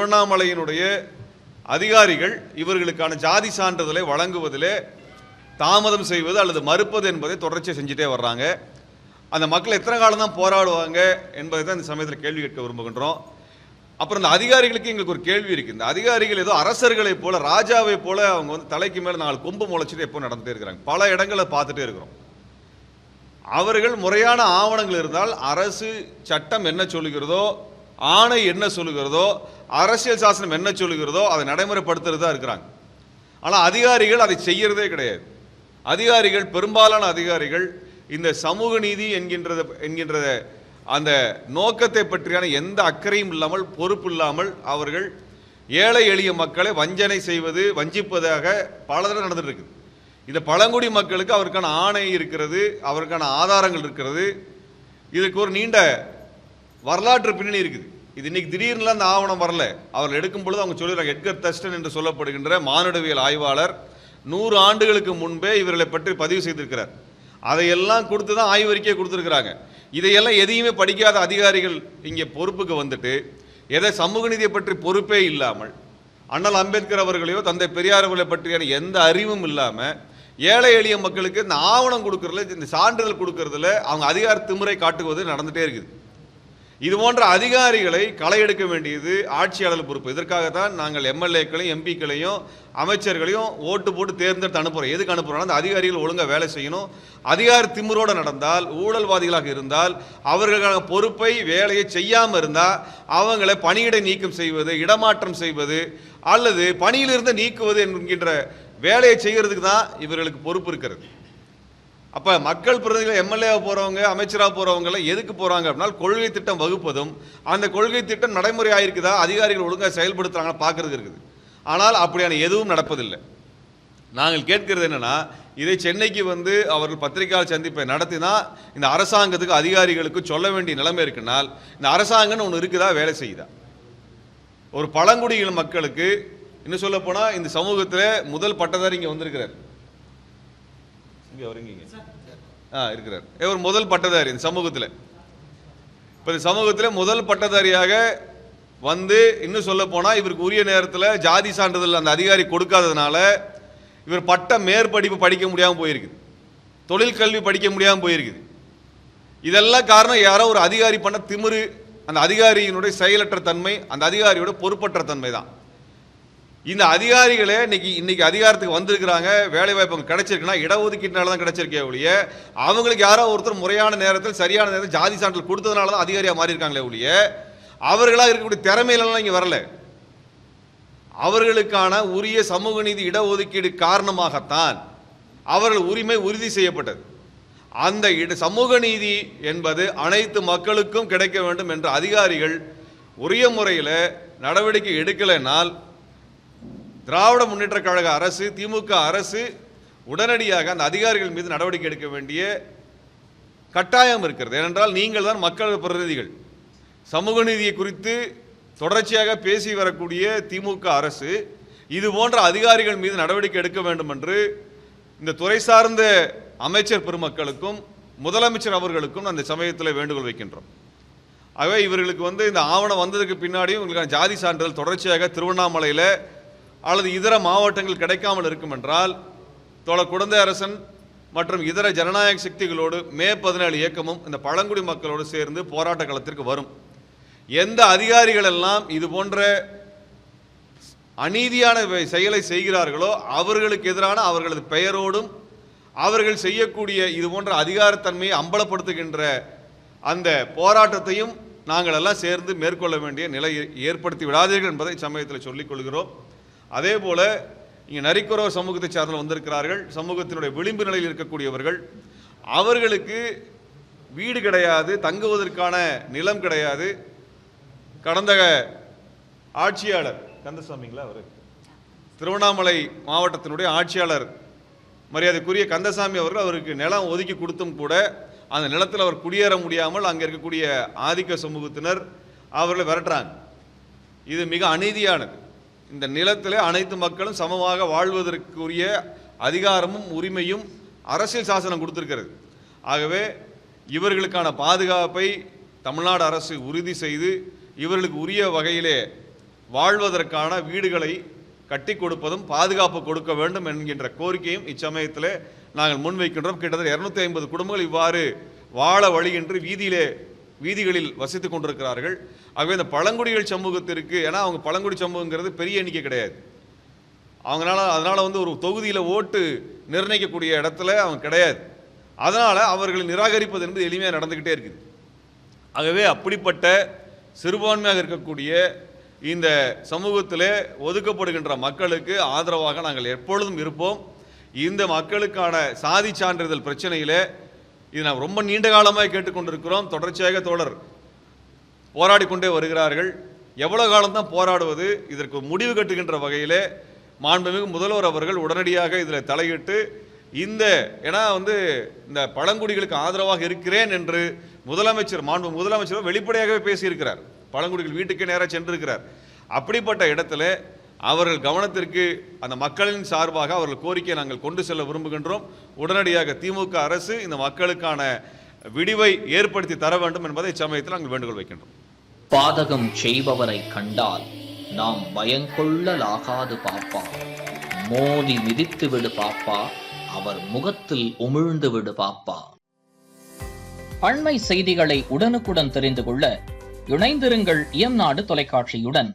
திருவண்ணாமலையினுடைய அதிகாரிகள் இவர்களுக்கான ஜாதி சான்றிதழை வழங்குவதிலே தாமதம் செய்வது அல்லது மறுப்பது என்பதை தொடர்ச்சியாக செஞ்சுட்டே வர்றாங்க. அந்த மக்கள் எத்தனை காலம் தான் போராடுவாங்க என்பதை தான் இந்த சமயத்தில் கேள்வி கேட்க விரும்புகின்றோம். அப்புறம் இந்த அதிகாரிகளுக்கு எங்களுக்கு ஒரு கேள்வி இருக்குது. இந்த அதிகாரிகள் ஏதோ அரசர்களை போல, ராஜாவை போல அவங்க வந்து தலைக்கு மேலே 4 கொம்பு முளைச்சிட்டு எப்போ நடந்துகிட்டே இருக்கிறாங்க. பல இடங்களை பார்த்துட்டே இருக்கிறோம். அவர்கள் முறையான ஆவணங்கள் இருந்தால் அரசு சட்டம் என்ன சொல்லுகிறதோ, ஆணை என்ன சொல்லுகிறதோ, அரசியல் சாசனம் என்ன சொல்லுகிறதோ அதை நடைமுறைப்படுத்துறது தான் இருக்கிறாங்க. ஆனால் அதிகாரிகள் அதை செய்யறதே கிடையாது. அதிகாரிகள், பெரும்பாலான அதிகாரிகள் இந்த சமூக நீதி என்கின்ற அந்த நோக்கத்தை பற்றியான எந்த அக்கறையும் இல்லாமல், பொறுப்பு இல்லாமல் அவர்கள் ஏழை எளிய மக்களை வஞ்சனை செய்வது, வஞ்சிப்பதாக பல தடவை நடந்துட்டு இருக்குது. இந்த பழங்குடி மக்களுக்கு அவருக்கான ஆணை இருக்கிறது, அவருக்கான ஆதாரங்கள் இருக்கிறது. இதுக்கு ஒரு நீண்ட வரலாற்று பின்னணி இருக்குது. இது இன்னைக்கு திடீர்னு அந்த ஆவணம் வரல. அவர்கள் எடுக்கும் பொழுது அவங்க சொல்லுறாங்க, எட்கர் தஸ்டன் என்று சொல்லப்படுகின்ற மானுடவியல் ஆய்வாளர் 100 ஆண்டுகளுக்கு முன்பே இவர்களை பற்றி பதிவு செய்திருக்கிறார். அதையெல்லாம் கொடுத்து தான் ஆய்வறிக்கையை கொடுத்துருக்கிறாங்க. இதையெல்லாம் எதையுமே படிக்காத அதிகாரிகள் இங்கே பொறுப்புக்கு வந்துட்டு எதை சமூக நீதியை பற்றி பொறுப்பே இல்லாமல், அண்ணல் அம்பேத்கர் அவர்களையோ தந்தை பெரியார் அவர்களை பற்றியான எந்த அறிவும் இல்லாமல் ஏழை எளிய மக்களுக்கு இந்த ஆவணம் கொடுக்கறதுல, இந்த சான்றிதழ் கொடுக்கறதுல அவங்க அதிகார திமிரை காட்டுவது நடந்துகிட்டே இருக்குது. இது போன்ற அதிகாரிகளை களை எடுக்க வேண்டியது ஆட்சியாளர் பொறுப்பு. இதற்காகத்தான் நாங்கள் எம்எல்ஏக்களையும் எம்பிக்களையும் அமைச்சர்களையும் ஓட்டு போட்டு தேர்ந்தெடுத்து அனுப்புகிறோம். எதுக்கு அனுப்புகிறோம்? அந்த அதிகாரிகள் ஒழுங்காக வேலை செய்யணும். அதிகார திமிரோடு நடந்தால், ஊழல்வாதிகளாக இருந்தால், அவர்களுக்கான பொறுப்பை வேலையை செய்யாமல் இருந்தால் அவங்களை பணியிடை நீக்கம் செய்வது, இடமாற்றம் செய்வது அல்லது பணியிலிருந்து நீக்குவது என்கின்ற வேலையை செய்கிறதுக்கு தான் இவர்களுக்கு பொறுப்பு இருக்கிறது. அப்போ மக்கள் பிரதிநிதிகள், எம்எல்ஏவாக போகிறவங்க, அமைச்சராக போகிறவங்களாம் எதுக்கு போகிறாங்க அப்படின்னா கொள்கை திட்டம் வகுப்பதும், அந்த கொள்கை திட்டம் நடைமுறை ஆகிருக்குதா, அதிகாரிகள் ஒழுங்காக செயல்படுத்துகிறாங்க பார்க்கறதுக்கு இருக்குது. ஆனால் அப்படியான எதுவும் நடப்பதில்லை. நாங்கள் கேட்கிறது என்னென்னா, இதை சென்னைக்கு வந்து அவர்கள் பத்திரிகையாளர் சந்திப்பை நடத்தினா இந்த அரசாங்கத்துக்கு அதிகாரிகளுக்கு சொல்ல வேண்டிய நிலைமை இருக்குனால், இந்த அரசாங்கம்னு ஒன்று இருக்குதா, வேலை செய்யுதா? ஒரு பழங்குடிகள் மக்களுக்கு இன்னும் சொல்ல போனால் இந்த சமூகத்தில் முதல் பட்டதாரி இங்கே வந்திருக்கிறார். இருக்கிறார் ஒரு முதல் பட்டதாரி இந்த சமூகத்தில். இப்போ இந்த சமூகத்தில் முதல் பட்டதாரியாக வந்து இன்னும் சொல்ல போனால் இவருக்கு உரிய நேரத்தில் ஜாதி சான்றிதழ் அந்த அதிகாரி கொடுக்காததுனால இவர் பட்ட மேற்படிப்பு படிக்க முடியாமல் போயிருக்குது, தொழில் கல்வி படிக்க முடியாமல் போயிருக்குது. இதெல்லாம் காரணம் யாரோ ஒரு அதிகாரி பண்ண திமிரு, அந்த அதிகாரியினுடைய செயலற்ற தன்மை, அந்த அதிகாரியோட பொறுப்பற்ற தன்மை தான். இந்த அதிகாரிகளே இன்னைக்கு அதிகாரத்துக்கு வந்திருக்கிறாங்க, வேலை வாய்ப்பு கிடைச்சிருக்குன்னா இடஒதுக்கீட்டினால தான் கிடைச்சிருக்கே ஒழிய அவங்களுக்கு யாரோ ஒருத்தர் முறையான நேரத்தில் சரியான நேரத்தில் ஜாதி சான்றிதழ் கொடுத்ததுனால தான் அதிகாரியாக மாறி இருக்காங்களே ஒழிய அவர்களாக இருக்கக்கூடிய திறமையிலலாம் இங்கே வரல. அவர்களுக்கான உரிய சமூக நீதி இடஒதுக்கீடு காரணமாகத்தான் அவர்கள் உரிமை உறுதி செய்யப்பட்டது. அந்த சமூக நீதி என்பது அனைத்து மக்களுக்கும் கிடைக்க வேண்டும் என்ற அதிகாரிகள் உரிய முறையில் நடவடிக்கை எடுக்கலைனால் திராவிட முன்னேற்ற கழக அரசு, திமுக அரசு உடனடியாக அந்த அதிகாரிகள் மீது நடவடிக்கை எடுக்க வேண்டிய கட்டாயம் இருக்கிறது. ஏனென்றால் நீங்கள் தான் மக்கள் பிரதிநிதிகள். சமூக நீதியை குறித்து தொடர்ச்சியாக பேசி வரக்கூடிய திமுக அரசு இது போன்ற அதிகாரிகள் மீது நடவடிக்கை எடுக்க வேண்டும் என்று இந்த துறை சார்ந்த அமைச்சர் பெருமக்களுக்கும் முதலமைச்சர் அவர்களுக்கும் அந்த சமயத்தில் வேண்டுகோள் வைக்கின்றோம். ஆகவே இவர்களுக்கு வந்து இந்த ஆவணம் வந்ததுக்கு பின்னாடியும் உங்களுக்கான ஜாதி சான்றிதழ் தொடர்ச்சியாக திருவண்ணாமலையில் அல்லது இதர மாவட்டங்கள் கிடைக்காமல் இருக்கும் என்றால் தோழர் குடந்தை அரசன் மற்றும் இதர ஜனநாயக சக்திகளோடு மே 17 இயக்கமும் இந்த பழங்குடி மக்களோடு சேர்ந்து போராட்ட களத்திற்கு வரும். எந்த அதிகாரிகள் எல்லாம் இது போன்ற அநீதியான செயலை செய்கிறார்களோ அவர்களுக்கு எதிரான அவர்களது பெயரோடும் அவர்கள் செய்யக்கூடிய இது போன்ற அதிகாரத்தன்மையை அம்பலப்படுத்துகின்ற அந்த போராட்டத்தையும் நாங்கள் எல்லாம் சேர்ந்து மேற்கொள்ள வேண்டிய நிலை ஏற்படுத்தி விடாதீர்கள் என்பதை சமயத்தில் சொல்லிக் கொள்கிறோம். அதே போல் இங்கே நரிக்குறவர் சமூகத்தை சார்ந்த வந்திருக்கிறார்கள். சமூகத்தினுடைய விளிம்பு நிலையில் இருக்கக்கூடியவர்கள், அவர்களுக்கு வீடு கிடையாது, தங்குவதற்கான நிலம் கிடையாது. கடந்த ஆட்சியாளர் கந்தசாமிங்களா, அவர் திருவண்ணாமலை மாவட்டத்தினுடைய ஆட்சியாளர் மரியாதைக்குரிய கந்தசாமி அவர்கள் அவருக்கு நிலம் ஒதுக்கி கொடுத்தும் கூட அந்த நிலத்தில் அவர் குடியேற முடியாமல் அங்கே இருக்கக்கூடிய ஆதிக்க சமூகத்தினர் அவர்களை விரட்டுறாங்க. இது மிக அநீதியானது. இந்த நிலத்தில் அனைத்து மக்களும் சமமாக வாழ்வதற்குரிய அதிகாரமும் உரிமையும் அரசியல் சாசனம் கொடுத்திருக்கிறது. ஆகவே இவர்களுக்கான பாதுகாப்பை தமிழ்நாடு அரசு உறுதி செய்து இவர்களுக்கு உரிய வகையிலே வாழ்வதற்கான வீடுகளை கட்டி கொடுப்பதும் பாதுகாப்பு கொடுக்க வேண்டும் என்கின்ற கோரிக்கையும் இச்சமயத்தில் நாங்கள் முன்வைக்கின்றோம். கிட்டத்தட்ட 250 குடும்பங்கள் இவ்வாறு வாழ வழியின்றி வீதிகளில் வசித்துக் கொண்டிருக்கிறார்கள். ஆகவே இந்த பழங்குடிகள் சமூகத்திற்கு, ஏன்னா அவங்க பழங்குடி சமூகங்கிறது பெரிய எண்ணிக்கை கிடையாது, அதனால் ஒரு தொகுதியில் ஓட்டு நிர்ணயிக்கக்கூடிய இடத்துல அவங்க கிடையாது. அதனால் அவர்களை நிராகரிப்பது என்பது எளிமையாக நடந்துக்கிட்டே இருக்குது. ஆகவே அப்படிப்பட்ட சிறுபான்மையாக இருக்கக்கூடிய இந்த சமூகத்திலே ஒதுக்கப்படுகின்ற மக்களுக்கு ஆதரவாக நாங்கள் எப்பொழுதும் இருப்போம். இந்த மக்களுக்கான சாதி சான்றிதழ் பிரச்சனையிலே இது நாம் ரொம்ப நீண்ட காலமாக கேட்டுக்கொண்டிருக்கிறோம். தொடர்ச்சியாக தோழர் போராடி கொண்டே வருகிறார்கள். எவ்வளோ காலம்தான் போராடுவது? இதற்கு முடிவு கட்டுகின்ற வகையிலே மாண்புமிகு முதல்வர் அவர்கள் உடனடியாக இதில் தலையிட்டு ஏன்னா இந்த பழங்குடிகளுக்கு ஆதரவாக இருக்கிறேன் என்று மாண்பு முதலமைச்சர் வெளிப்படையாகவே பேசியிருக்கிறார். பழங்குடிகள் வீட்டுக்கே நேராக சென்றிருக்கிறார். அப்படிப்பட்ட இடத்துல அவர்கள் கவனத்திற்கு அந்த மக்களின் சார்பாக அவர்கள் கோரிக்கையை நாங்கள் கொண்டு செல்ல விரும்புகின்றோம். உடனடியாக திமுக அரசு இந்த மக்களுக்கான விடிவை ஏற்படுத்தி தர வேண்டும் என்பதை இச்சமயத்தில் நாங்கள் வேண்டுகோள் வைக்கின்றோம். பாதகம் செய்பவரை கண்டால் நாம் பயங்கொள்ளலாகாது பாப்பா, மோதி மிதித்து விடு பாப்பா, அவர் முகத்தில் உமிழ்ந்து விடு பாப்பா. அண்மை செய்திகளை உடனுக்குடன் தெரிந்து கொள்ள இணைந்திருங்கள் இயம்நாடு தொலைக்காட்சியுடன்.